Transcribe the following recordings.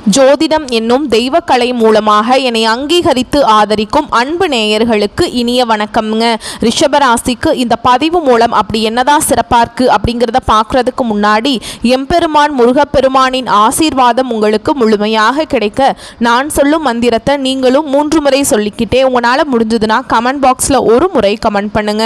ஜோதிடம் என்னும் தெய்வக்கலை மூலமாக என்னை அங்கீகரித்து ஆதரிக்கும் அன்பு நேயர்களுக்கு இனிய வணக்கம்ங்க. ரிஷபராசிக்கு இந்த பதிவு மூலம் அப்படி என்னதான் சிறப்பாக இருக்கு அப்படிங்கிறத பார்க்கறதுக்கு முன்னாடி எம்பெருமான் முருகப்பெருமானின் ஆசீர்வாதம் உங்களுக்கு முழுமையாக கிடைக்க நான் சொல்லும் மந்திரத்தை நீங்களும் 3 முறை சொல்லிக்கிட்டே உங்களால் முடிஞ்சதுன்னா கமெண்ட் பாக்ஸில் ஒரு முறை கமெண்ட் பண்ணுங்க.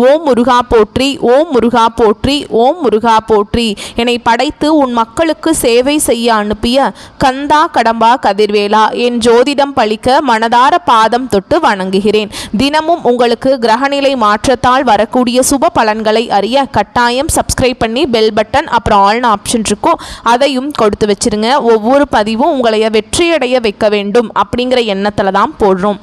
ஓம் முருகா போற்றி, ஓம் முருகா போற்றி, ஓம் முருகா போற்றி. என்னை படைத்து உன் மக்களுக்கு சேவை செய்ய அனுப்பிய கந்தா கடம்பா கதிர்வேலா, என் ஜோதிடம் பழிக்க மனதார பாதம் தொட்டு வணங்குகிறேன். தினமும் உங்களுக்கு கிரகநிலை மாற்றத்தால் வரக்கூடிய சுப பலன்களை அறிய கட்டாயம் சப்ஸ்கிரைப் பண்ணி பெல் பட்டன் அப்புறம் ஆல்னு ஆப்ஷன் இருக்கும், அதையும் கொடுத்து வச்சிருங்க. ஒவ்வொரு பதிவும் உங்களை வெற்றியடைய வைக்க வேண்டும் அப்படிங்கிற எண்ணத்தில் தான் போடுறோம்.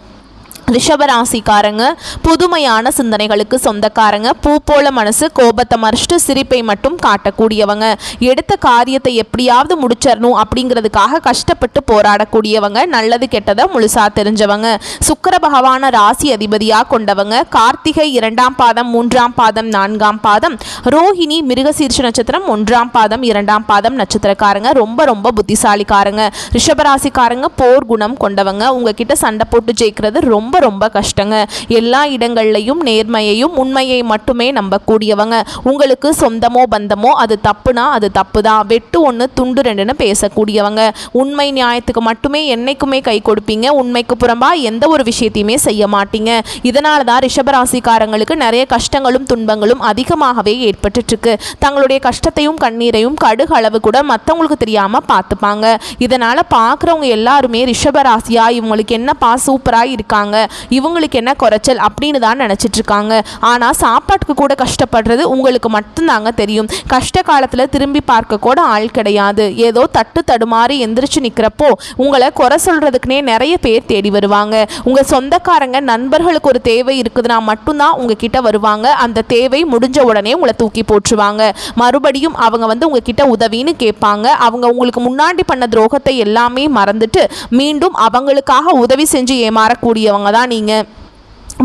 ரிஷபராசிக்காரங்க புதுமையான சிந்தனைகளுக்கு சொந்தக்காரங்க. பூ போல மனசு, கோபத்தை மறைச்சிட்டு சிரிப்பை மட்டும் காட்டக்கூடியவங்க. எடுத்த காரியத்தை எப்படியாவது முடிச்சிடணும் அப்படிங்கிறதுக்காக கஷ்டப்பட்டு போராடக்கூடியவங்க. நல்லது கெட்டதை முழுசா தெரிஞ்சவங்க. சுக்கிர பகவான ராசி அதிபதியாக கொண்டவங்க. கார்த்திகை 2ஆம் பாதம், 3ஆம் பாதம், 4ஆம் பாதம், ரோஹிணி மிருகசீர்ஷ நட்சத்திரம் 1ஆம் பாதம், 2ஆம் பாதம் நட்சத்திரக்காரங்க. ரொம்ப ரொம்ப புத்திசாலிக்காரங்க. ரிஷபராசிக்காரங்க போர் குணம் கொண்டவங்க. உங்ககிட்ட சண்டை போட்டு ஜெயிக்கிறது ரொம்ப ரொம்ப கஷ்டங்க. எல்லா இடங்கள்லையும் நேர்மையையும் உண்மையை மட்டுமே நம்பக்கூடியவங்க. உங்களுக்கு சொந்தமோ பந்தமோ அது தப்புனா அது தப்புதான், வெட்டு 1 துண்டு 2ன்னு பேசக்கூடியவங்க. உண்மை நியாயத்துக்கு மட்டுமே என்னைக்குமே கை கொடுப்பீங்க. உண்மைக்கு புறம்பா எந்த ஒரு விஷயத்தையுமே செய்ய மாட்டீங்க. இதனால தான் ரிஷபராசிக்காரங்களுக்கு நிறைய கஷ்டங்களும் துன்பங்களும் அதிகமாகவே ஏற்பட்டு இருக்கு. தங்களுடைய கஷ்டத்தையும் கண்ணீரையும் கடுகு அளவு கூட மற்றவங்களுக்கு தெரியாம பார்த்துப்பாங்க. இதனால பார்க்குறவங்க எல்லாருமே ரிஷபராசியா இவங்களுக்கு என்னப்பா சூப்பரா இருக்காங்க, இவங்களுக்கு என்ன குறைச்சல் அப்படின்னு தான் நினச்சிட்டு இருக்காங்க. ஆனால் சாப்பாட்டுக்கு கூட கஷ்டப்படுறது உங்களுக்கு மட்டும்தாங்க தெரியும். கஷ்ட காலத்தில் திரும்பி பார்க்க கூட ஆள் கிடையாது. ஏதோ தட்டு தடுமாறி எந்திரிச்சு நிற்கிறப்போ உங்களை குறை சொல்கிறதுக்குனே நிறைய பேர் தேடி வருவாங்க. உங்கள் சொந்தக்காரங்க நண்பர்களுக்கு ஒரு தேவை இருக்குதுன்னா மட்டும்தான் உங்ககிட்ட வருவாங்க. அந்த தேவை முடிஞ்ச உடனே உங்களை தூக்கி போட்டுருவாங்க. மறுபடியும் அவங்க உங்ககிட்ட உதவின்னு கேட்பாங்க. அவங்க உங்களுக்கு முன்னாடி பண்ண துரோகத்தை எல்லாமே மறந்துட்டு மீண்டும் அவங்களுக்காக உதவி செஞ்சு ஏமாறக்கூடியவங்க தான் நீங்க.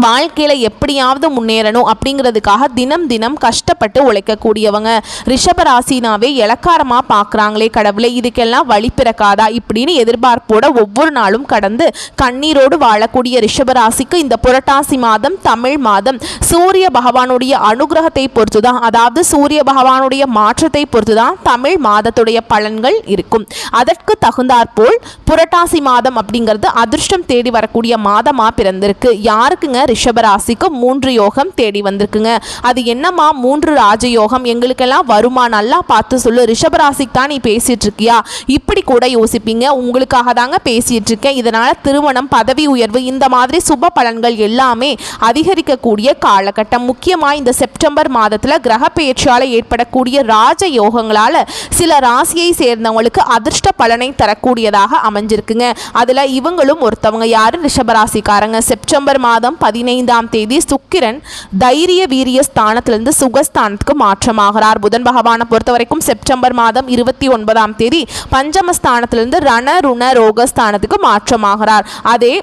வாழ்க்கையில் எப்படியாவது முன்னேறணும் அப்படிங்கிறதுக்காக தினம் தினம் கஷ்டப்பட்டு உழைக்கக்கூடியவங்க. ரிஷபராசினாவே இலக்காரமாக பார்க்குறாங்களே கடவுளை, இதுக்கெல்லாம் வழி பிறக்காதா இப்படின்னு எதிர்பார்ப்போட ஒவ்வொரு நாளும் கடந்து கண்ணீரோடு வாழக்கூடிய ரிஷபராசிக்கு இந்த புரட்டாசி மாதம் தமிழ் மாதம் சூரிய பகவானுடைய அனுகிரகத்தை பொறுத்து தான், அதாவது சூரிய பகவானுடைய மாற்றத்தை பொறுத்து தான் தமிழ் மாதத்துடைய பலன்கள் இருக்கும். அதற்கு தகுந்தாற்போல் புரட்டாசி மாதம் அப்படிங்கிறது அதிர்ஷ்டம் தேடி வரக்கூடிய மாதமாக பிறந்திருக்கு. யாருக்குங்க? ரிஷபராசிக்கு 3 யோகம் தேடி வந்திருக்குங்க. அது என்னமா 3 ராஜயோகம் எங்களுக்கெல்லாம் வருமா? நல்லா பார்த்து சொல்லு. ரிஷபராசிக்கு தான் நீ பேசிட்டு இருக்கியா? இப்படி கூட யோசிப்பீங்க. உங்களுக்காக தாங்க பேசிட்டு இருக்கேன். இதனால திருமணம், பதவி உயர்வு, இந்த மாதிரி சுப பலன்கள் எல்லாமே அதிகரிக்கக்கூடிய காலகட்டம். முக்கியமாக இந்த செப்டம்பர் மாதத்தில் கிரக பெயர்ச்சியால் ஏற்படக்கூடிய ராஜயோகங்களால் சில ராசியை சேர்ந்தவங்களுக்கு அதிர்ஷ்ட பலனை தரக்கூடியதாக அமைஞ்சிருக்குங்க. அதில் இவங்களும் ஒருத்தவங்க. யாரு? ரிஷபராசிக்காரங்க. செப்டம்பர் மாதம் 15ஆம் தேதி சுக்கிரன் தைரிய வீரிய ஸ்தானத்திலிருந்து சுகஸ்தானத்துக்கு மாற்றமாகிறார். புதன் பகவானை பொறுத்த வரைக்கும் செப்டம்பர் மாதம் 29ஆம் தேதி பஞ்சமஸ்தானத்திலிருந்து ரண ருண ரோகஸ்தானத்துக்கு மாற்றமாகிறார். அதே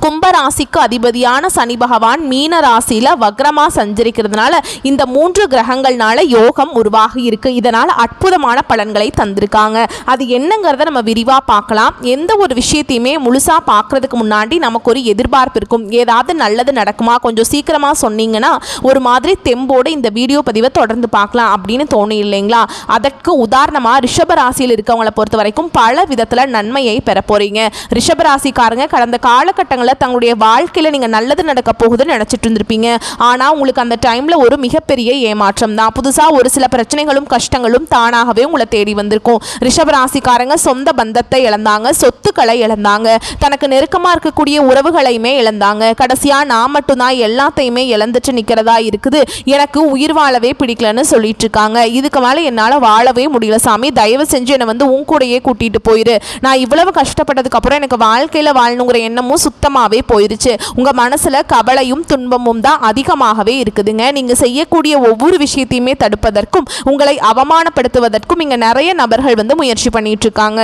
கும்பராசிக்கு அதிபதியான சனி பகவான் மீன ராசியில் வக்ரமாக சஞ்சரிக்கிறதுனால இந்த 3 கிரகங்கள்னால யோகம் உருவாகி இருக்கு. இதனால் அற்புதமான பலன்களை தந்திருக்காங்க. அது என்னங்கிறத நம்ம விரிவாக பார்க்கலாம். எந்த ஒரு விஷயத்தையுமே முழுசாக பார்க்கறதுக்கு முன்னாடி நமக்கு ஒரு எதிர்பார்ப்பு இருக்கும். ஏதாவது நல்லது நடக்குமா, கொஞ்சம் சீக்கிரமாக சொன்னீங்கன்னா ஒரு மாதிரி தெம்போடு இந்த வீடியோ பதிவை தொடர்ந்து பார்க்கலாம் அப்படின்னு தோணும் இல்லைங்களா? அதற்கு உதாரணமாக ரிஷபராசியில் இருக்கவங்களை பொறுத்த வரைக்கும் பல விதத்தில் நன்மையை பெற போறீங்க. ரிஷபராசிக்காரங்க கடந்த காலகட்டங்கள் தங்களுடைய வாழ்க்கையில் நீங்கள் நல்லது நடக்க போகுதுன்னு நினச்சிட்டு இருந்திருப்பீங்க. ஆனால் உங்களுக்கு அந்த டைமில் ஒரு மிகப்பெரிய ஏமாற்றம் தான். புதுசாக ஒரு சில பிரச்சனைகளும் கஷ்டங்களும் தானாகவே உங்களை தேடி வந்திருக்கும். ரிஷபராசிக்காரங்க சொந்த பந்தத்தை இழந்தாங்க, சொத்துக்களை இழந்தாங்க, தனக்கு நெருக்கமாக இருக்கக்கூடிய உறவுகளையுமே இழந்தாங்க. கடைசியாக நான் மட்டும்தான் எல்லாத்தையுமே இழந்துட்டு நிற்கிறதா இருக்குது, எனக்கு உயிர் வாழவே பிடிக்கலன்னு சொல்லிட்டு இருக்காங்க. இதுக்கு மேலே என்னால் வாழவே முடியல சாமி, தயவு செஞ்சு என்னை உன் கூடையே கூட்டிகிட்டு போயிரு. நான் இவ்வளவு கஷ்டப்பட்டதுக்கு அப்புறம் எனக்கு வாழ்க்கையில் வாழணுங்கிற எண்ணமும் சுத்தமாக போயிருச்சு. உங்க மனசுல கவலையும் துன்பமும் தான் அதிகமாகவே இருக்குதுங்க. நீங்க செய்யக்கூடிய ஒவ்வொரு விஷயத்தையுமே தடுப்பதற்கும் உங்களை அவமானப்படுத்துவதற்கும் இங்க நிறைய நபர்கள் முயற்சி பண்ணிட்டு இருக்காங்க.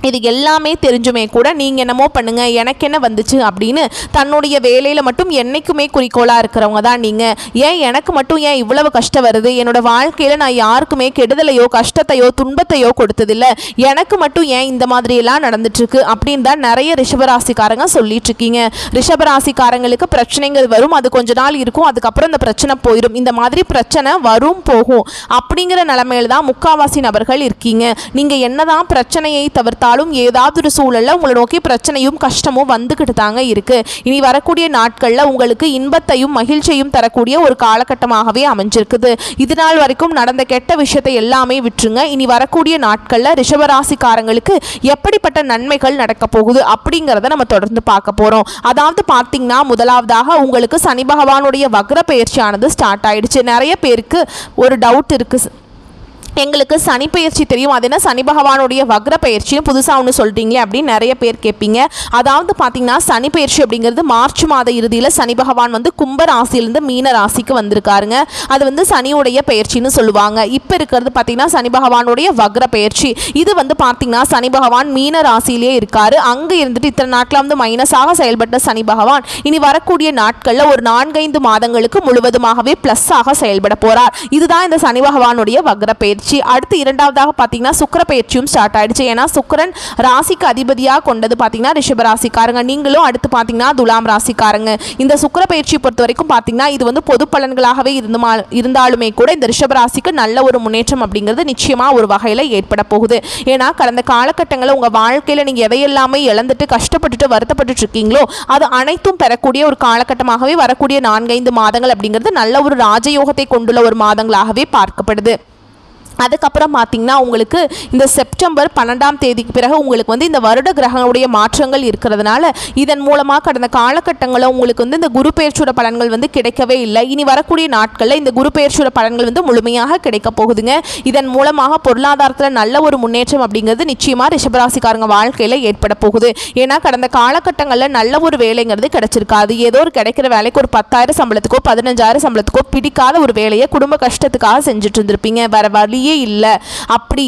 இது எல்லாமே தெரிஞ்சுமே கூட நீங்கள் என்னமோ பண்ணுங்கள் எனக்கு என்ன வந்துச்சு அப்படின்னு தன்னுடைய வேலையில் மட்டும் என்றைக்குமே குறிக்கோளாக இருக்கிறவங்க தான் நீங்கள். ஏன் எனக்கு மட்டும் ஏன் இவ்வளவு கஷ்டம் வருது, என்னோடய வாழ்க்கையில் நான் யாருக்குமே கெடுதலையோ கஷ்டத்தையோ துன்பத்தையோ கொடுத்ததில்லை, எனக்கு மட்டும் ஏன் இந்த மாதிரியெல்லாம் நடந்துட்டுருக்கு அப்படின்னு தான் நிறைய ரிஷபராசிக்காரங்க சொல்லிட்டுருக்கீங்க. ரிஷபராசிக்காரங்களுக்கு பிரச்சனைகள் வரும், அது கொஞ்ச நாள் இருக்கும், அதுக்கப்புறம் இந்த பிரச்சனை போயிடும். இந்த மாதிரி பிரச்சனை வரும் போகும் அப்படிங்கிற நிலைமையில் தான் முக்காவாசி நபர்கள் இருக்கீங்க. நீங்கள் என்னதான் பிரச்சனையை தவிர்த்தாலும் ஏதாவது ஒரு சூழல்ல உங்களை நோக்கி பிரச்சனையும் கஷ்டமும் வந்துகிட்டு தாங்க இருக்கு. இனி வரக்கூடிய நாட்கள்ல உங்களுக்கு இன்பத்தையும் மகிழ்ச்சியையும் தரக்கூடிய ஒரு காலகட்டமாகவே அமைஞ்சிருக்குது. இது நாள் வரைக்கும் நடந்த கெட்ட விஷயத்தை எல்லாமே விட்டுருங்க. இனி வரக்கூடிய நாட்கள்ல ரிஷபராசிக்காரங்களுக்கு எப்படிப்பட்ட நன்மைகள் நடக்க போகுது அப்படிங்கிறத நம்ம தொடர்ந்து பார்க்க போறோம். அதாவது பார்த்தீங்கன்னா முதலாவதாக உங்களுக்கு சனி பகவானுடைய வக்ர பயிற்சியானது ஸ்டார்ட் ஆயிடுச்சு. நிறைய பேருக்கு ஒரு டவுட் இருக்கு, எங்களுக்கு சனி பயிற்சி தெரியும், அது என்ன சனி பகவானுடைய வக்ர பயிற்சியும் புதுசாக ஒன்று சொல்கிறீங்களே அப்படின்னு நிறைய பேர் கேட்பீங்க. அதாவது பார்த்தீங்கன்னா சனி பயிற்சி அப்படிங்கிறது மார்ச் மாத இறுதியில் சனி பகவான் வந்து கும்ப ராசியிலேருந்து மீன ராசிக்கு வந்திருக்காருங்க. அது வந்து சனியுடைய பயிற்சின்னு சொல்லுவாங்க. இப்போ இருக்கிறது பார்த்தீங்கன்னா சனி பகவானுடைய வக்ர பயிற்சி. இது வந்து பார்த்தீங்கன்னா சனி பகவான் மீன ராசியிலே இருக்காரு. அங்கே இருந்துட்டு இத்தனை நாட்கள் வந்து மைனஸாக செயல்பட்ட சனி பகவான் இனி வரக்கூடிய நாட்களில் ஒரு 4-5 மாதங்களுக்கு முழுவதுமாகவே ப்ளஸ்ஸாக செயல்பட போகிறார். இதுதான் இந்த சனி பகவானுடைய வக்ர பயிற்சி. அடுத்து இரண்டாவதாக பார்த்தீங்கன்னா சுக்கிர பயிற்சியும் ஸ்டார்ட் ஆயிடுச்சு. ஏன்னா சுக்கிரன் ராசிக்கு அதிபதியாக கொண்டது பார்த்தீங்கன்னா ரிஷப ராசிக்காரங்க, நீங்களும் அடுத்து பார்த்தீங்கன்னா துலாம் ராசிக்காரங்க. இந்த சுக்கிர பயிற்சி பொறுத்த வரைக்கும் பார்த்தீங்கன்னா இது வந்து பொது பலன்களாகவே இருந்தாலுமே கூட இந்த ரிஷப ராசிக்கு நல்ல ஒரு முன்னேற்றம் அப்படிங்கிறது நிச்சயமாக ஒரு வகையில் ஏற்பட போகுது. ஏன்னா கடந்த காலகட்டங்களில் உங்கள் வாழ்க்கையில் நீங்கள் எதையெல்லாமே இழந்துட்டு கஷ்டப்பட்டுட்டு வருத்தப்பட்டு இருக்கீங்களோ அது அனைத்தும் பெறக்கூடிய ஒரு காலகட்டமாகவே வரக்கூடிய 4-5 மாதங்கள் அப்படிங்கிறது நல்ல ஒரு ராஜயோகத்தை கொண்டுள்ள ஒரு மாதங்களாகவே பார்க்கப்படுது. அதுக்கப்புறம் பார்த்தீங்கன்னா உங்களுக்கு இந்த செப்டம்பர் 12ஆம் தேதிக்கு பிறகு உங்களுக்கு வந்து இந்த வருட கிரகங்களுடைய மாற்றங்கள் இருக்கிறதுனால இதன் மூலமாக கடந்த காலகட்டங்களில் உங்களுக்கு வந்து இந்த குரு பெயர்ச்சியோட பலன்கள் வந்து கிடைக்கவே இல்லை. இனி வரக்கூடிய நாட்களில் இந்த குரு பெயர்ச்சியோட பலன்கள் வந்து முழுமையாக கிடைக்க போகுதுங்க. இதன் மூலமாக பொருளாதாரத்தில் நல்ல ஒரு முன்னேற்றம் அப்படிங்கிறது நிச்சயமாக ரிஷபராசிக்காரங்க வாழ்க்கையில் ஏற்பட போகுது. ஏன்னா கடந்த காலகட்டங்களில் நல்ல ஒரு வேலைங்கிறது கிடைச்சிருக்காது. ஏதோ ஒரு கிடைக்கிற வேலைக்கு ஒரு 10,000 சம்பளத்துக்கோ 15,000 சம்பளத்துக்கோ பிடிக்காத ஒரு வேலையை குடும்ப கஷ்டத்துக்காக செஞ்சுட்டு இருந்திருப்பீங்க. வேற வழியே இல்லை. அப்படி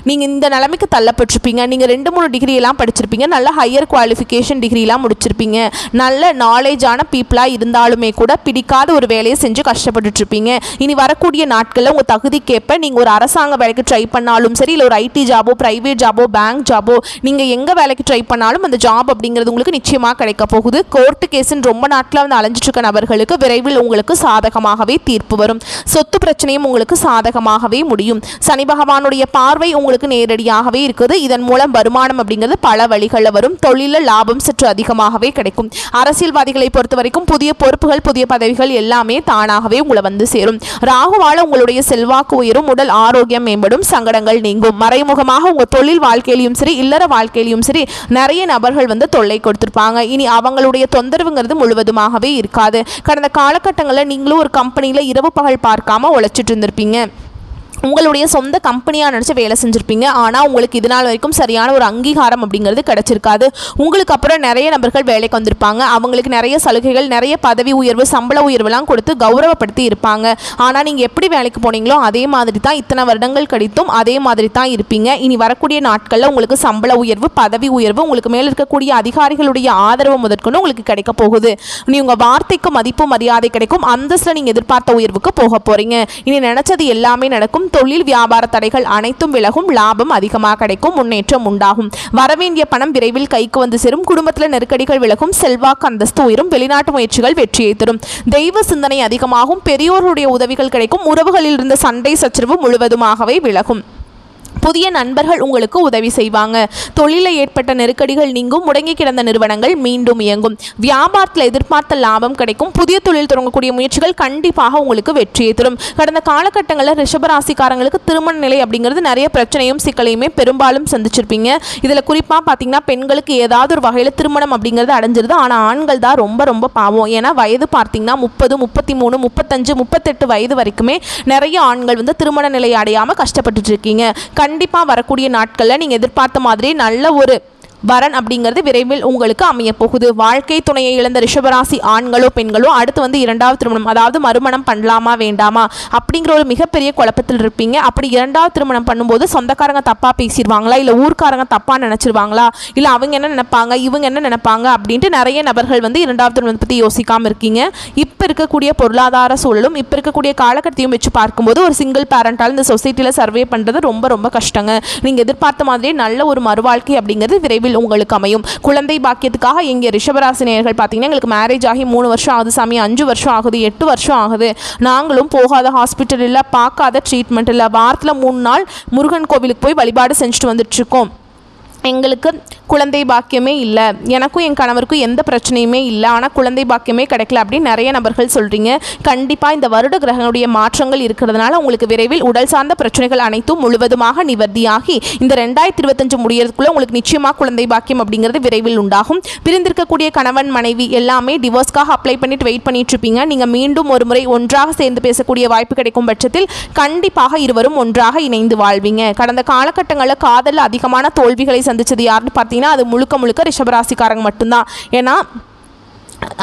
நீங்கள் இந்த நிலைமைக்கு தள்ளப்பட்டிருப்பீங்க. நீங்கள் 2-3 டிகிரி எல்லாம் படிச்சிருப்பீங்க, நல்ல ஹையர் குவாலிஃபிகேஷன் டிகிரிலாம் முடிச்சிருப்பீங்க, நல்ல நாலேஜான பீப்புளாக இருந்தாலுமே கூட பிடிக்காத ஒரு வேலையை செஞ்சு கஷ்டப்பட்டுருப்பீங்க. இனி வரக்கூடிய நாட்களில் உங்கள் தகுதிக்கேற்ப நீங்கள் ஒரு அரசாங்க வேலைக்கு ட்ரை பண்ணாலும் சரி, இல்லை ஒரு ஐடி ஜாபோ ப்ரைவேட் ஜாபோ பேங்க் ஜாபோ நீங்கள் எங்கே வேலைக்கு ட்ரை பண்ணாலும் அந்த ஜாப் அப்படிங்கிறது உங்களுக்கு நிச்சயமாக கிடைக்க போகுது. கோர்ட்டு கேஸுன்னு ரொம்ப நாட்டில் வந்து அலைஞ்சிட்டு இருக்க நபர்களுக்கு விரைவில் உங்களுக்கு சாதகமாகவே தீர்ப்பு வரும். சொத்து பிரச்சனையும் உங்களுக்கு சாதகமாகவே முடியும். சனி பகவானுடைய பார்வை உங்களுக்கு நேரடியாகவே இருக்குது. இதன் மூலம் வருமானம் அப்படிங்கிறது பல வழிகளில் வரும். தொழிலில் லாபம் சற்று அதிகமாகவே கிடைக்கும். அரசியல்வாதிகளை பொறுத்த வரைக்கும் புதிய பொறுப்புகள் புதிய பதவிகள் எல்லாமே தானாகவே உங்களை வந்து சேரும். ராகுவால உங்களுடைய செல்வாக்கு உயரும், உடல் ஆரோக்கியம் மேம்படும், சங்கடங்கள் நீங்கும். மறைமுகமாக உங்கள் தொழில் வாழ்க்கையிலும் சரி இல்லற வாழ்க்கையிலும் சரி நிறைய நபர்கள் வந்து தொல்லை கொடுத்திருப்பாங்க. இனி அவங்களுடைய தொந்தரவுங்கிறது முழுவதுமாகவே இருக்காது. கடந்த காலகட்டங்களில் நீங்களும் ஒரு கம்பெனியில் இரவு பகல் பார்க்காம உழைச்சிட்டு இருந்திருப்பீங்க. உங்களுடைய சொந்த கம்பெனியாக நினச்சி வேலை செஞ்சுருப்பீங்க. ஆனால் உங்களுக்கு இது நாள் வரைக்கும் சரியான ஒரு அங்கீகாரம் அப்படிங்கிறது கிடச்சிருக்காது. உங்களுக்கு அப்புறம் நிறைய நபர்கள் வேலைக்கு வந்திருப்பாங்க. அவங்களுக்கு நிறைய சலுகைகள், நிறைய பதவி உயர்வு, சம்பள உயர்வுலாம் கொடுத்து கௌரவப்படுத்தி இருப்பாங்க. ஆனால் நீங்கள் எப்படி வேலைக்கு போனீங்களோ அதே மாதிரி தான் இத்தனை வருடங்கள் கழித்தும் அதே மாதிரி தான் இருப்பீங்க. இனி வரக்கூடிய நாட்களில் உங்களுக்கு சம்பள உயர்வு, பதவி உயர்வு, உங்களுக்கு மேலே இருக்கக்கூடிய அதிகாரிகளுடைய ஆதரவு முதற்கொண்டு உங்களுக்கு கிடைக்க போகுது. இனி உங்கள் வார்த்தைக்கு மதிப்பு மரியாதை கிடைக்கும். அந்தஸ்தில் நீங்கள் எதிர்பார்த்த உயர்வுக்கு போக போகிறீங்க. இனி நினச்சது எல்லாமே நடக்கும். தொழில் வியாபார தடைகள் அனைத்தும் விலகும். லாபம் அதிகமாக கிடைக்கும். முன்னேற்றம் உண்டாகும். வரவேண்டிய பணம் விரைவில் கைக்கு வந்து சேரும். குடும்பத்தில் நெருக்கடிகள் விலகும். செல்வாக்கு அந்தஸ்து உயரும். வெளிநாட்டு முயற்சிகள் வெற்றியை தரும். தெய்வ சிந்தனை அதிகமாகும். பெரியோருடைய உதவிகள் கிடைக்கும். உறவுகளில் இருந்த சண்டை சச்சரவு முழுவதுமாகவே விலகும். புதிய நண்பர்கள் உங்களுக்கு உதவி செய்வாங்க. தொழிலில் ஏற்பட்ட நெருக்கடிகள் நீங்கும். முடங்கி கிடந்த நிறுவனங்கள் மீண்டும் இயங்கும். வியாபாரத்தில் எதிர்பார்த்த லாபம் கிடைக்கும். புதிய தொழில் தொடங்கக்கூடிய முயற்சிகள் கண்டிப்பாக உங்களுக்கு வெற்றியை தரும். கடந்த காலகட்டங்களில் ரிஷபராசிக்காரங்களுக்கு திருமண நிலை அப்படிங்கிறது நிறைய பிரச்சனையும் சிக்கலையுமே பெரும்பாலும் சந்திச்சிருப்பீங்க. இதில் குறிப்பாக பார்த்தீங்கன்னா பெண்களுக்கு ஏதாவது ஒரு வகையில் திருமணம் அப்படிங்கிறது அடைஞ்சிருது. ஆனால் ஆண்கள் தான் ரொம்ப ரொம்ப பாவம். ஏன்னா வயது பார்த்தீங்கன்னா 30, 33, 35, 38 வயது வரைக்குமே நிறைய ஆண்கள் வந்து திருமண நிலையை அடையாமல் கஷ்டப்பட்டுட்டு இருக்கீங்க. கண்டிப்பாக வரக்கூடிய நாட்களில் நீங்கள் எதிர்பார்த்த மாதிரி நல்ல ஒரு வரன் அப்படிங்கிறது விரைவில் உங்களுக்கு அமைய போகுது. வாழ்க்கை துணையை இழந்த ரிஷபராசி ஆண்களோ பெண்களோ அடுத்து வந்து இரண்டாவது திருமணம், அதாவது மறுமணம் பண்ணலாமா வேண்டாமா அப்படிங்கிற ஒரு மிகப்பெரிய குழப்பத்தில் இருப்பீங்க. அப்படி இரண்டாவது திருமணம் பண்ணும்போது சொந்தக்காரங்க தப்பா பேசிடுவாங்களா, இல்லை ஊர்க்காரங்க தப்பா நினைச்சிருவாங்களா, இல்லை அவங்க என்ன நினைப்பாங்க இவங்க என்ன நினைப்பாங்க அப்படின்ட்டு நிறைய நபர்கள் வந்து இரண்டாவது திருமணத்தை பற்றி யோசிக்காமல் இருக்கீங்க. இப்போ இருக்கக்கூடிய பொருளாதார சூழலும் இப்போ இருக்கக்கூடிய காலகட்டத்தையும் வச்சு பார்க்கும்போது ஒரு சிங்கிள் பேரண்டால் இந்த சொசைட்டியில் சர்வே பண்ணுறது ரொம்ப ரொம்ப கஷ்டங்க. நீங்கள் எதிர்பார்த்த மாதிரியே நல்ல ஒரு மறுவாழ்க்கை அப்படிங்கிறது விரைவில் உங்களுக்கு அமையும். குழந்தை பாக்கியத்துக்காக எங்கள் ரிஷபராசி நேயர்கள் பார்த்தீங்கன்னா எங்களுக்கு மேரேஜ் ஆகி 3 வருஷம் ஆகுது சாமி, 5 வருஷம் ஆகுது, 8 வருஷம் ஆகுது, நாங்களும் போகாத ஹாஸ்பிட்டல் இல்லை, பார்க்காத ட்ரீட்மெண்ட் இல்லை, வாரத்தில் 3 நாள் முருகன் கோவிலுக்கு போய் வழிபாடு செஞ்சுட்டு வந்துட்டுருக்கோம், எங்களுக்கு குழந்தை பாக்கியமே இல்லை, எனக்கும் என் கணவருக்கும் எந்த பிரச்சனையுமே இல்லை, ஆனால் குழந்தை பாக்கியமே கிடைக்கல அப்படின்னு நிறைய நபர்கள் சொல்கிறீங்க. கண்டிப்பாக இந்த வருட கிரகங்களுடைய மாற்றங்கள் இருக்கிறதுனால உங்களுக்கு விரைவில் உடல் சார்ந்த பிரச்சனைகள் அனைத்தும் முழுவதுமாக நிவர்த்தியாகி இந்த 2025 முடியறதுக்குள்ளே உங்களுக்கு நிச்சயமாக குழந்தை பாக்கியம் அப்படிங்கிறது விரைவில் உண்டாகும். பிரிந்திருக்கக்கூடிய கணவன் மனைவி எல்லாமே டிவோர்ஸ்க்காக அப்ளை பண்ணிட்டு வெயிட் பண்ணிட்டு இருப்பீங்க. நீங்கள் மீண்டும் ஒரு முறை ஒன்றாக சேர்ந்து பேசக்கூடிய வாய்ப்பு கிடைக்கும் பட்சத்தில் கண்டிப்பாக இருவரும் ஒன்றாக இணைந்து வாழ்வீங்க. கடந்த காலகட்டங்களில் காதலில் அதிகமான தோல்விகளை சந்திச்சது யாருன்னு பார்த்தீங்கன்னா அது முழுக்க முழுக்க ரிஷபராசிக்காரங்க மட்டும்தான். ஏன்னா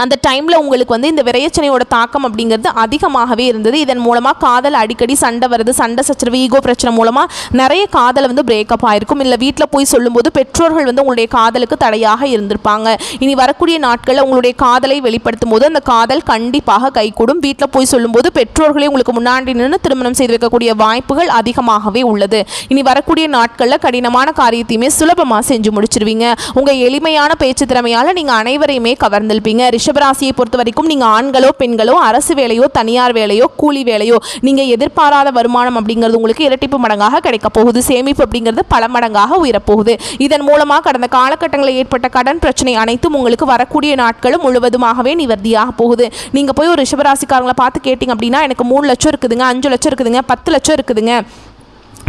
அந்த டைமில் உங்களுக்கு வந்து இந்த விரையச்சனையோட தாக்கம் அப்படிங்கிறது அதிகமாகவே இருந்தது. இதன் மூலமாக காதல் அடிக்கடி சண்டை வருது, சண்டை சச்சரவு, ஈகோ பிரச்சனை மூலமாக நிறைய காதலை வந்து பிரேக்கப் ஆயிருக்கும். இல்லை வீட்டில் போய் சொல்லும்போது பெற்றோர்கள் வந்து உங்களுடைய காதலுக்கு தடையாக இருந்திருப்பாங்க. இனி வரக்கூடிய நாட்களில் உங்களுடைய காதலை வெளிப்படுத்தும் போது அந்த காதல் கண்டிப்பாக கைகூடும். வீட்டில் போய் சொல்லும்போது பெற்றோர்களே உங்களுக்கு முன்னாடி நின்று திருமணம் செய்து வைக்கக்கூடிய வாய்ப்புகள் அதிகமாகவே உள்ளது. இனி வரக்கூடிய நாட்களில் கடினமான காரியத்தையுமே சுலபமாக செஞ்சு முடிச்சிருவீங்க. உங்கள் எளிமையான பேச்சு திறமையால் நீங்கள் அனைவரையுமே கவர்ந்திருப்பீங்க. ரிஷபராசியை பொறுத்த வரைக்கும் நீங்கள் ஆண்களோ பெண்களோ அரசு வேலையோ தனியார் வேலையோ கூலி வேலையோ நீங்கள் எதிர்பாராத வருமானம் அப்படிங்கிறது உங்களுக்கு இரட்டிப்பு மடங்காக கிடைக்க போகுது. சேமிப்பு அப்படிங்கிறது பல மடங்காக உயரப்போகுது. இதன் மூலமாக கடந்த காலகட்டங்களில் ஏற்பட்ட கடன் பிரச்சனை அனைத்தும் உங்களுக்கு வரக்கூடிய நாட்களும் முழுவதுமாகவே நிவர்த்தியாக போகுது. நீங்கள் போய் ஒரு ரிஷபராசிக்காரங்களை பார்த்து கேட்டிங்க அப்படின்னா எனக்கு 3 லட்சம் இருக்குதுங்க, 5 லட்சம் இருக்குதுங்க, 10 லட்சம் இருக்குதுங்க,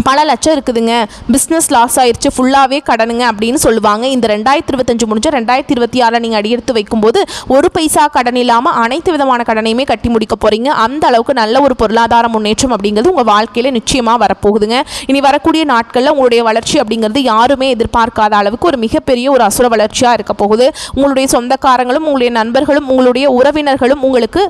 பல லட்சம் இருக்குதுங்க, பிஸ்னஸ் லாஸ் ஆயிடுச்சு, ஃபுல்லாகவே கடனுங்க அப்படின்னு சொல்லுவாங்க. இந்த 2025 முடிஞ்ச 2026 நீங்கள் அடியெடுத்து வைக்கும்போது ஒரு பைசா கடன் இல்லாமல் அனைத்து விதமான கடனையுமே கட்டி முடிக்க போகிறீங்க. அந்த அளவுக்கு நல்ல ஒரு பொருளாதார முன்னேற்றம் அப்படிங்கிறது உங்கள் வாழ்க்கையில் நிச்சயமாக வரப்போகுதுங்க. இனி வரக்கூடிய நாட்களில் உங்களுடைய வளர்ச்சி அப்படிங்கிறது யாருமே எதிர்பார்க்காத அளவுக்கு ஒரு மிகப்பெரிய ஒரு அசுர வளர்ச்சியாக இருக்க போகுது. உங்களுடைய சொந்தக்காரங்களும் உங்களுடைய நண்பர்களும் உங்களுடைய உறவினர்களும் உங்களுக்கு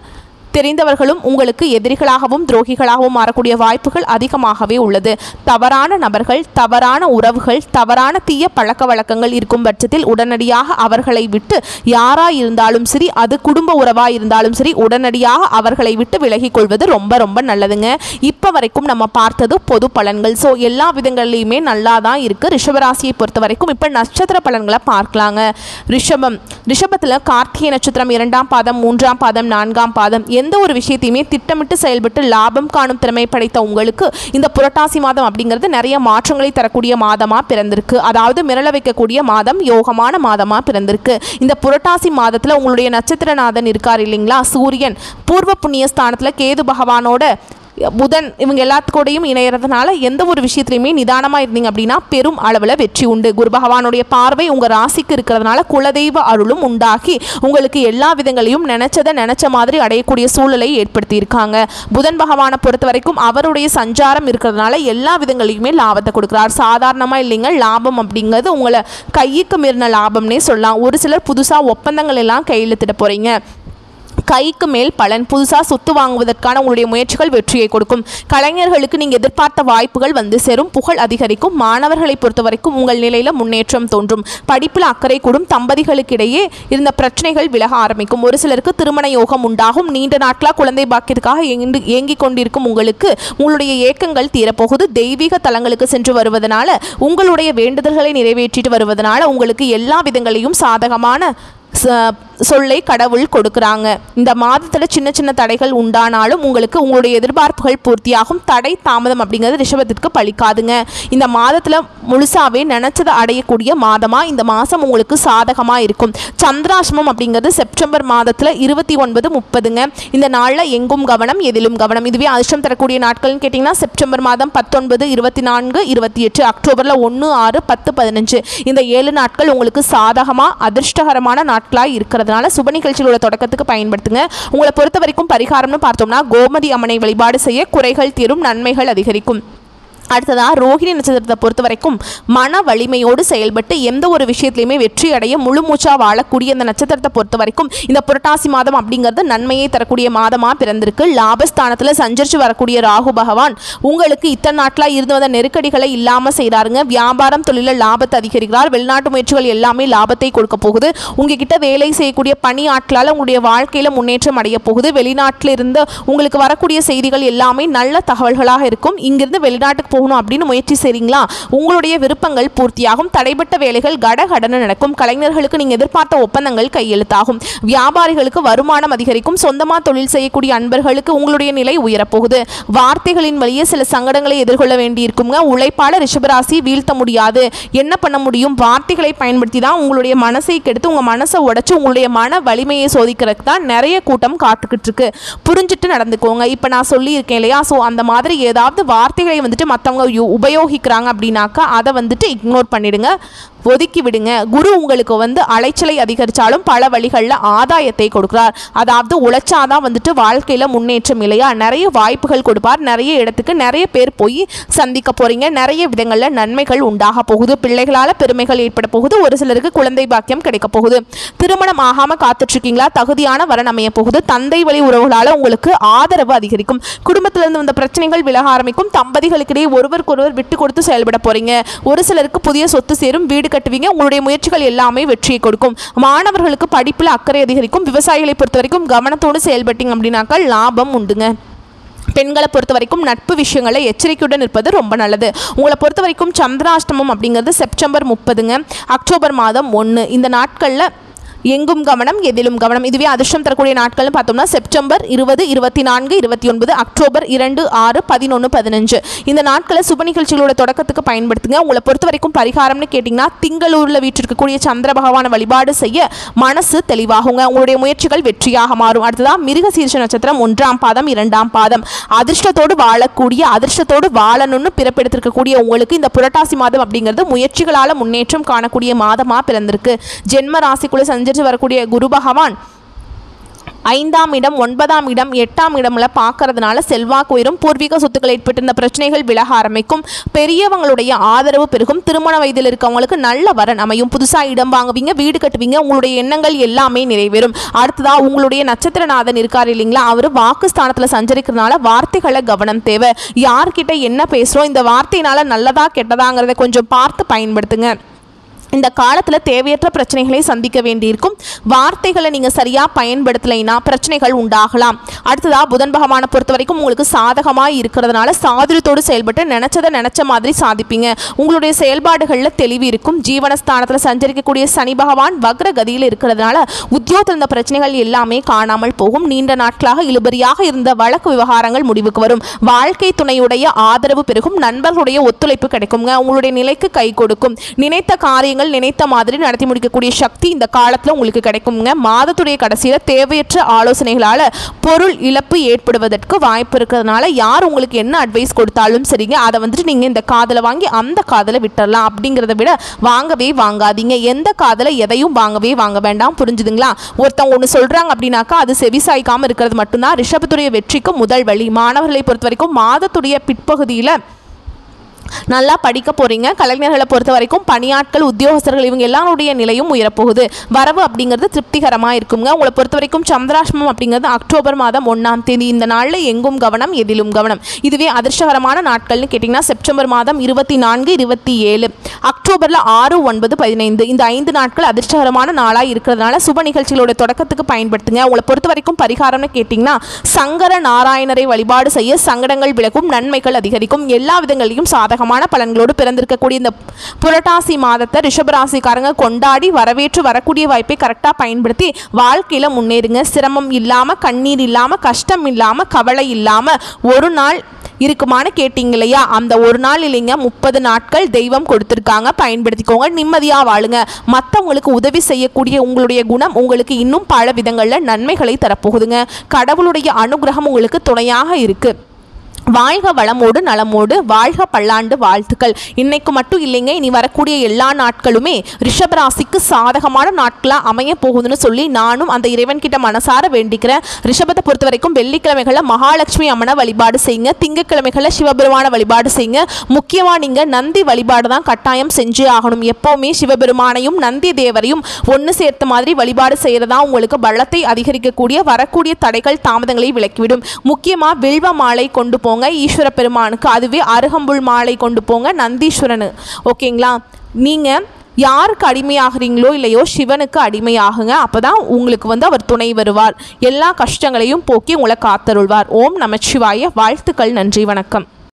தெரிந்தவர்களும் உங்களுக்கு எதிரிகளாகவும் துரோகிகளாகவும் மாறக்கூடிய வாய்ப்புகள் அதிகமாகவே உள்ளது. தவறான நபர்கள், தவறான உறவுகள், தவறான தீய பழக்க வழக்கங்கள் இருக்கும் பட்சத்தில் உடனடியாக அவர்களை விட்டு யாராக இருந்தாலும் சரி, அது குடும்ப உறவாக இருந்தாலும் சரி, உடனடியாக அவர்களை விட்டு விலகிக் கொள்வது ரொம்ப ரொம்ப நல்லதுங்க. இப்போ வரைக்கும் நம்ம பார்த்தது பொது பலன்கள். ஸோ எல்லா விதங்கள்லையுமே நல்லா தான் இருக்குது. ரிஷபராசியை பொறுத்த வரைக்கும் இப்போ நட்சத்திர பலன்களை பார்க்கலாங்க. ரிஷபத்தில் கார்த்திகை நட்சத்திரம் 2ஆம் பாதம், 3ஆம் பாதம், 4ஆம் பாதம் எந்த ஒரு விஷயத்தையுமே திட்டமிட்டு செயல்பட்டு லாபம் காணும் திறமை படைத்த உங்களுக்கு இந்த புரட்டாசி மாதம் அப்படிங்கிறது நிறைய மாற்றங்களை தரக்கூடிய மாதமா பிறந்திருக்கு. அதாவது மிரள வைக்கக்கூடிய மாதம், யோகமான மாதமா பிறந்திருக்கு. இந்த புரட்டாசி மாதத்துல உங்களுடைய நட்சத்திரநாதன் இருக்கார் இல்லைங்களா, சூரியன் பூர்வ புண்ணிய ஸ்தானத்துல கேது பகவானோட புதன் இவங்க எல்லாத்துக்கூடையும் இணையறதுனால எந்த ஒரு விஷயத்துலையுமே நிதானமாக இருந்தீங்க அப்படின்னா பெரும் அளவில் வெற்றி உண்டு. குரு பகவானுடைய பார்வை உங்கள் ராசிக்கு இருக்கிறதுனால குலதெய்வ அருளும் உண்டாகி உங்களுக்கு எல்லா விதங்களையும் நினைச்ச மாதிரி அடையக்கூடிய சூழலை ஏற்படுத்தி இருக்காங்க. புதன் பகவானை பொறுத்த வரைக்கும் அவருடைய சஞ்சாரம் இருக்கிறதுனால எல்லா விதங்களையுமே லாபத்தை கொடுக்குறார். சாதாரணமாக இல்லைங்க, லாபம் அப்படிங்கிறது உங்களை கைக்கு மீறின லாபம்னே சொல்லலாம். ஒரு சிலர் புதுசாக ஒப்பந்தங்கள் எல்லாம் கையெழுத்திட போகிறீங்க. கைக்கு மேல் பலன், புதுசாக சொத்து வாங்குவதற்கான உங்களுடைய முயற்சிகள் வெற்றியை கொடுக்கும். கலைஞர்களுக்கு நீங்கள் எதிர்பார்த்த வாய்ப்புகள் வந்து சேரும். புகழ் அதிகரிக்கும். மாணவர்களை பொறுத்த வரைக்கும் உங்கள் நிலையில் முன்னேற்றம் தோன்றும். படிப்பில் அக்கறை கூடும். தம்பதிகளுக்கிடையே இருந்த பிரச்சனைகள் விலக ஆரம்பிக்கும். ஒரு சிலருக்கு திருமண யோகம் உண்டாகும். நீண்ட நாட்களாக குழந்தை பாக்கியத்துக்காக ஏங்கிக் கொண்டிருக்கும் உங்களுக்கு உங்களுடைய ஏக்கங்கள் தீரப்போகுது. தெய்வீக தலங்களுக்கு சென்று வருவதனால உங்களுடைய வேண்டுதல்களை நிறைவேற்றிட்டு வருவதனால உங்களுக்கு எல்லா விதங்களையும் சாதகமான சொல்லை கடவுள் கொடுக்குறாங்க. இந்த மாதத்தில் சின்ன சின்ன தடைகள் உண்டானாலும் உங்களுக்கு உங்களுடைய எதிர்பார்ப்புகள் பூர்த்தியாகும். தடை தாமதம் அப்படிங்கிறது ரிஷபத்திற்கு பலிக்காதுங்க. இந்த மாதத்தில் முழுசாவே நினைச்சதை அடையக்கூடிய மாதமாக இந்த மாதம் உங்களுக்கு சாதகமாக இருக்கும். சந்திராஷ்டமம் அப்படிங்கிறது செப்டம்பர் மாதத்தில் 29, 30ங்க. இந்த நாளில் எங்கும் கவனம், எதிலும் கவனம். இதுவே அதிர்ஷ்டம் தரக்கூடிய நாட்கள்னு கேட்டிங்கன்னா செப்டம்பர் மாதம் 19, 24, 28, அக்டோபரில் 1, 6, 10, 15 இந்த 7 நாட்கள் உங்களுக்கு சாதகமாக அதிர்ஷ்டகரமான நாட்களாக இருக்கிறதுனால சுப நிகழ்ச்சிகளோட தொடக்கத்துக்கு பயன்படுத்துங்க. உங்களை பொறுத்த வரைக்கும் பரிகாரம்னு பார்த்தோம்னா கோமதி அம்மனை வழிபாடு செய்ய குறைகள் தீரும், நன்மைகள் அதிகரிக்கும். அடுத்ததாக ரோஹிணி நட்சத்திரத்தை பொறுத்த வரைக்கும் மன வலிமையோடு செயல்பட்டு எந்த ஒரு விஷயத்திலையுமே வெற்றி அடைய முழு மூச்சா வாழக்கூடிய இந்த நட்சத்திரத்தை பொறுத்த வரைக்கும் இந்த புரட்டாசி மாதம் அப்படிங்கிறது நன்மையை தரக்கூடிய மாதமாக பிறந்திருக்கு. லாபஸ்தானத்தில் சஞ்சரித்து வரக்கூடிய ராகு பகவான் உங்களுக்கு இத்தனை நாட்களாக இருந்து வந்த நெருக்கடிகளை இல்லாமல் செய்கிறாருங்க. வியாபாரம் தொழிலில் லாபத்தை அதிகரிக்கிறார். வெளிநாட்டு முயற்சிகள் எல்லாமே லாபத்தை கொடுக்க போகுது. உங்ககிட்ட வேலை செய்யக்கூடிய பணி ஆட்களால் உங்களுடைய வாழ்க்கையில் முன்னேற்றம் அடைய போகுது. வெளிநாட்டில் இருந்து உங்களுக்கு வரக்கூடிய செய்திகள் எல்லாமே நல்ல தகவல்களாக இருக்கும். இங்கிருந்து வெளிநாட்டுக்கு போகணும் அப்படின்னு முயற்சி செய்றீங்களா, உங்களுடைய விருப்பங்கள் பூர்த்தியாகும். தடைப்பட்ட வேலைகள் கடகடன்னு நடக்கும். கலைஞர்களுக்கு நீங்கள் எதிர்பார்த்த ஒப்பந்தங்கள் கையெழுத்தாகும். வியாபாரிகளுக்கு வருமானம் அதிகரிக்கும். சொந்தமாக தொழில் செய்யக்கூடிய அன்பர்களுக்கு உங்களுடைய நிலை உயரப்போகுது. வார்த்தைகளின் வழியே சில சங்கடங்களை எதிர்கொள்ள வேண்டியிருக்குங்க. உழைப்பாளர் ரிஷபராசி வீழ்த்த முடியாது. என்ன பண்ண முடியும், வார்த்தைகளை பயன்படுத்தி தான் உங்களுடைய மனசை கெடுத்து உங்கள் மனசை உடைச்சு உங்களுடைய மன வலிமையை சோதிக்கிறதுக்கு தான் நிறைய கூட்டம் காத்துக்கிட்டு இருக்கு. புரிஞ்சுட்டு நடந்துக்கோங்க. இப்போ நான் சொல்லியிருக்கேன் இல்லையா, ஸோ அந்த மாதிரி ஏதாவது வார்த்தைகளை வந்துட்டு மற்றவங்க உபயோகிக்கிறாங்க அப்படின்னாக்கா அதை வந்துட்டு இக்னோர் பண்ணிடுங்க, ஒதுக்கி விடுங்க. குரு உங்களுக்கு அலைச்சலை அதிகரித்தாலும் பல வழிகளில் ஆதாயத்தை கொடுக்குறார். அதாவது உழைச்சாதான் வந்துட்டு வாழ்க்கையில் முன்னேற்றம் இல்லையா, நிறைய வாய்ப்புகள் கொடுப்பார். நிறைய இடத்துக்கு நிறைய பேர் போய் சந்திக்க போகிறீங்க. நிறைய விதங்களில் நன்மைகள் உண்டாக போகுது. பிள்ளைகளால் பெருமைகள் ஏற்பட போகுது. ஒரு சிலருக்கு குழந்தை பாக்கியம் கிடைக்க போகுது. திருமணம் ஆகாமல் காத்துட்ருக்கீங்களா, தகுதியான வரன் அமைய போகுது. தந்தை வழி உறவுகளால் உங்களுக்கு ஆதரவு அதிகரிக்கும். குடும்பத்திலிருந்து வந்த பிரச்சனைகள் விலக ஆரம்பிக்கும். தம்பதிகளுக்கிடையே ஒருவருக்கொருவர் விட்டு கொடுத்து செயல்பட போகிறீங்க. ஒரு சிலருக்கு புதிய சொத்து சேரும். வீடு கட்டுவீங்க. உங்களுடைய முயற்சிகள் எல்லாமே வெற்றியை கொடுக்கும். மாணவர்களுக்கு படிப்பில் அக்கறை அதிகரிக்கும். விவசாயிகளை பொறுத்த வரைக்கும் கவனத்தோடு செயல்பட்டீங்க அப்படின்னாக்கா லாபம் உண்டுங்க. பெண்களை பொறுத்த வரைக்கும் நட்பு விஷயங்களை எச்சரிக்கையுடன் இருப்பது ரொம்ப நல்லது. உங்களை பொறுத்த வரைக்கும் சந்திராஷ்டமம் அப்படிங்கிறது செப்டம்பர் 30ங்க, அக்டோபர் மாதம் 1. இந்த நாட்களில் எங்கும் கவனம் எதிலும் கவனம். இதுவே அதிர்ஷ்டம் தரக்கூடிய நாட்கள்னு பார்த்தோம்னா செப்டம்பர் 20, 24, 29, அக்டோபர் 2, 6, 11, 15. இந்த நாட்களை சுப நிகழ்ச்சிகளோட தொடக்கத்துக்கு பயன்படுத்துங்க. உங்களை பொறுத்த வரைக்கும் பரிகாரம்னு கேட்டிங்கன்னா திங்களூரில் வீற்றிருக்கக்கூடிய சந்திர பகவானை வழிபாடு செய்ய மனசு தெளிவாகுங்க. உங்களுடைய முயற்சிகள் வெற்றியாக மாறும். அடுத்ததான் மிருகசீர்ஷ நட்சத்திரம் 1ஆம் பாதம் 2ஆம் பாதம். அதிர்ஷ்டத்தோடு வாழக்கூடிய, அதிர்ஷ்டத்தோடு வாழணும்னு பிறப்பெடுத்திருக்கக்கூடிய உங்களுக்கு இந்த புரட்டாசி மாதம் அப்படிங்கிறது முயற்சிகளால் முன்னேற்றம் காணக்கூடிய மாதமாக பிறந்திருக்கு. ஜென்ம ராசிக்குள்ள சஞ்சரித்து வரக்கூடிய குரு பகவான் 5ஆம் இடம், 9ஆம் இடம், 8ஆம் இடம்ல பார்க்கறதுனால செல்வாக்கு உயரும். பூர்வீக சொத்துக்கள் ஏற்பட்டிருந்த பிரச்சனைகள் விலக ஆரம்பிக்கும். பெரியவங்களுடைய ஆதரவு பெருகும். திருமண வயதில் இருக்கவங்களுக்கு நல்ல வரன் அமையும். புதுசாக இடம் வாங்குவீங்க, வீடு கட்டுவீங்க. உங்களுடைய எண்ணங்கள் எல்லாமே நிறைவேறும். அடுத்ததா உங்களுடைய நட்சத்திரநாதன் இருக்கார் இல்லைங்களா, அவர் வாக்குஸ்தானத்தில் சஞ்சரிக்கிறதுனால வார்த்தைகளை கவனம் தேவை. யார்கிட்ட என்ன பேசுகிறோம், இந்த வார்த்தையினால நல்லதா கெட்டதாங்கிறத கொஞ்சம் பார்த்து பயன்படுத்துங்க. இந்த காலத்தில் தேவையற்ற பிரச்சனைகளை சந்திக்க வேண்டியிருக்கும். வார்த்தைகளை நீங்கள் சரியாக பயன்படுத்தலைன்னா பிரச்சனைகள் உண்டாகலாம். அடுத்ததாக புதன் பகவானை பொறுத்த வரைக்கும் உங்களுக்கு சாதகமாக இருக்கிறதுனால சாதுரியத்தோடு செயல்பட்டு நினச்சதை நினச்ச மாதிரி சாதிப்பீங்க. உங்களுடைய செயல்பாடுகளில் தெளிவு இருக்கும். ஜீவனஸ்தானத்தில் சஞ்சரிக்கக்கூடிய சனி பகவான் வக்ர கதியில் இருக்கிறதுனால உத்தியோகத்தில் இருந்த பிரச்சனைகள் எல்லாமே காணாமல் போகும். நீண்ட நாட்களாக இழுபறியாக இருந்த வழக்கு விவகாரங்கள் முடிவுக்கு வரும். வாழ்க்கை துணையுடைய ஆதரவு பெருகும். நண்பர்களுடைய ஒத்துழைப்பு கிடைக்குங்க. உங்களுடைய நிலைக்கு கை கொடுக்கும். நினைத்த காரியங்கள் நினைத்த மாதிரி நடத்தி முடிக்கக்கூடிய சக்தி இந்த காலத்தில் உங்களுக்கு கிடைக்குங்க. மாதத்துடைய கடைசியில் தேவையற்ற ஆலோசனைகளால் பொருள் இழப்பு ஏற்படுவதற்கு வாய்ப்பு இருக்கிறதுனால யார் உங்களுக்கு என்ன அட்வைஸ் கொடுத்தாலும் சரிங்க, அதை வந்துட்டு நீங்கள் இந்த காதில் வாங்கி அந்த காதில் விட்டுடலாம். அப்படிங்கிறத விட வாங்கவே வாங்காதீங்க. எந்த காதில் எதையும் வாங்கவே வாங்க வேண்டாம். புரிஞ்சுதுங்களா? ஒருத்தவங்க ஒன்று சொல்கிறாங்க அப்படின்னாக்கா அது செவிசாய்க்காமல் இருக்கிறது மட்டும்தான் ரிஷபத்துடைய வெற்றிக்கு முதல் வழி. மாணவர்களை பொறுத்த வரைக்கும் மாதத்துடைய பிற்பகுதியில் நல்லா படிக்க போகிறீங்க. கலைஞர்களை பொறுத்த வரைக்கும் பணியாட்கள், உத்தியோகஸ்தர்கள் இவங்க எல்லாருடைய நிலையும் உயரப்போகுது. வரவு அப்படிங்கிறது திருப்திகரமாக இருக்குங்க. உங்களை பொறுத்த வரைக்கும் சந்திராஷ்டமம் அப்படிங்கிறது அக்டோபர் மாதம் 1ஆம் தேதி. இந்த நாளில் எங்கும் கவனம் எதிலும் கவனம். இதுவே அதிர்ஷ்டகரமான நாட்கள்னு கேட்டிங்கன்னா செப்டம்பர் மாதம் 24, 27, அக்டோபரில் 6, 9, 15. இந்த 5 நாட்கள் அதிர்ஷ்டகரமான நாளாக இருக்கிறதுனால சுப நிகழ்ச்சிகளோட தொடக்கத்துக்கு பயன்படுத்துங்க. உங்களை பொறுத்த வரைக்கும் பரிகாரம்னு கேட்டிங்கன்னா சங்கர நாராயணரை வழிபாடு செய்ய சங்கடங்கள் விலகும், நன்மைகள் அதிகரிக்கும். எல்லா விதங்களையும் சாதகமான பலன்களோடு பிறந்திருக்கக்கூடிய இந்த புரட்டாசி மாதத்தை ரிஷபராசிக்காரங்க கொண்டாடி வரவேற்று வரக்கூடிய வாய்ப்பை கரெக்டாக பயன்படுத்தி வாழ்க்கையில் முன்னேறுங்க. சிரமம் இல்லாமல், கண்ணீர் இல்லாமல், கஷ்டம் இல்லாமல், கவலை இல்லாமல் ஒரு நாள் இருக்குமான்னு கேட்டிங்க இல்லையா, அந்த ஒரு நாள் இல்லைங்க, 30 நாட்கள் தெய்வம் கொடுத்துருக்காங்க. பயன்படுத்திக்கோங்க. நிம்மதியாக வாழுங்க. மற்றவங்களுக்கு உதவி செய்யக்கூடிய உங்களுடைய குணம் உங்களுக்கு இன்னும் பல விதங்களில் நன்மைகளை தரப்போகுதுங்க. கடவுளுடைய அனுகிரகம் உங்களுக்கு துணையாக இருக்குது. வாழ்க வளமோடு நலமோடு, வாழ்க பல்லாண்டு வாழ்த்துக்கள். இன்னைக்கு மட்டும் இல்லைங்க, இனி வரக்கூடிய எல்லா நாட்களுமே ரிஷபராசிக்கு சாதகமான நாட்களாக அமைய போகுதுன்னு சொல்லி நானும் அந்த இறைவன்கிட்ட மனசார வேண்டிக்கிறேன். ரிஷபத்தை பொறுத்த வரைக்கும் வெள்ளிக்கிழமைகளில் மகாலட்சுமி அம்மனை வழிபாடு செய்யுங்க, திங்கக்கிழமைகளில் சிவபெருமான வழிபாடு செய்யுங்க. முக்கியமாக நீங்கள் நந்தி வழிபாடு தான் கட்டாயம் செஞ்சு ஆகணும். எப்போவுமே சிவபெருமானையும் நந்தி தேவரையும் ஒன்று சேர்த்த மாதிரி வழிபாடு செய்கிறதா உங்களுக்கு பலத்தை அதிகரிக்கக்கூடிய வரக்கூடிய தடைகள் தாமதங்களை விலக்கிவிடும். முக்கியமாக வில்வ மாலை கொண்டு போங்க ஈஸ்வர பெருமானுக்கு, அதுவே அருகம்புல் மாலை கொண்டு போங்க நந்தீஸ்வரனு. ஓகேங்களா? நீங்கள் யாருக்கு அடிமையாகிறீங்களோ இல்லையோ சிவனுக்கு அடிமையாகுங்க. அப்போ தான் உங்களுக்கு அவர் துணை வருவார், எல்லா கஷ்டங்களையும் போக்கி உங்களை காத்தருள்வார். ஓம் நமச்சிவாய. வாழ்த்துக்கள். நன்றி. வணக்கம்.